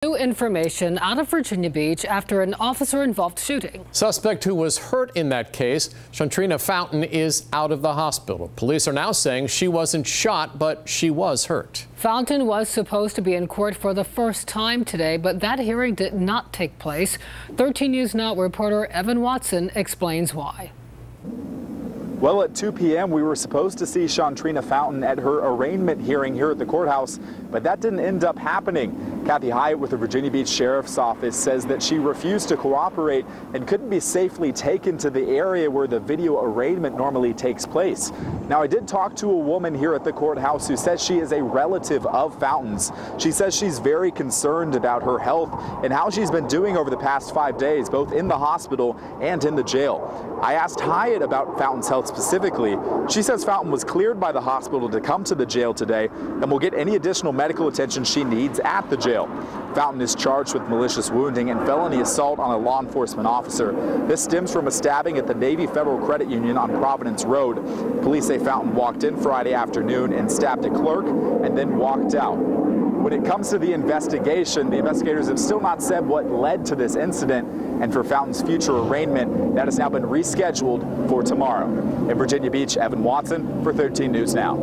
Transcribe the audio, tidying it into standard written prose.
New information out of Virginia Beach after an officer-involved shooting. Suspect who was hurt in that case, Shantrina Fountain, is out of the hospital. Police are now saying she wasn't shot, but she was hurt. Fountain was supposed to be in court for the first time today, but that hearing did not take place. 13 News Now reporter Evan Watson explains why. Well, at 2 p.m. we were supposed to see Shantrina Fountain at her arraignment hearing here at the courthouse, but that didn't end up happening. Kathy Hyatt with the Virginia Beach Sheriff's Office says that she refused to cooperate and couldn't be safely taken to the area where the video arraignment normally takes place. Now, I did talk to a woman here at the courthouse who says she is a relative of Fountain's. She says she's very concerned about her health and how she's been doing over the past 5 days, both in the hospital and in the jail. I asked Hyatt about Fountain's health specifically. She says Fountain was cleared by the hospital to come to the jail today and will get any additional medical attention she needs at the jail. Fountain is charged with malicious wounding and felony assault on a law enforcement officer. This stems from a stabbing at the Navy Federal Credit Union on Providence Road. Police say Fountain walked in Friday afternoon and stabbed a clerk and then walked out. When it comes to the investigation, the investigators have still not said what led to this incident, and for Fountain's future arraignment, that has now been rescheduled for tomorrow. In Virginia Beach, Evan Watson for 13 News Now.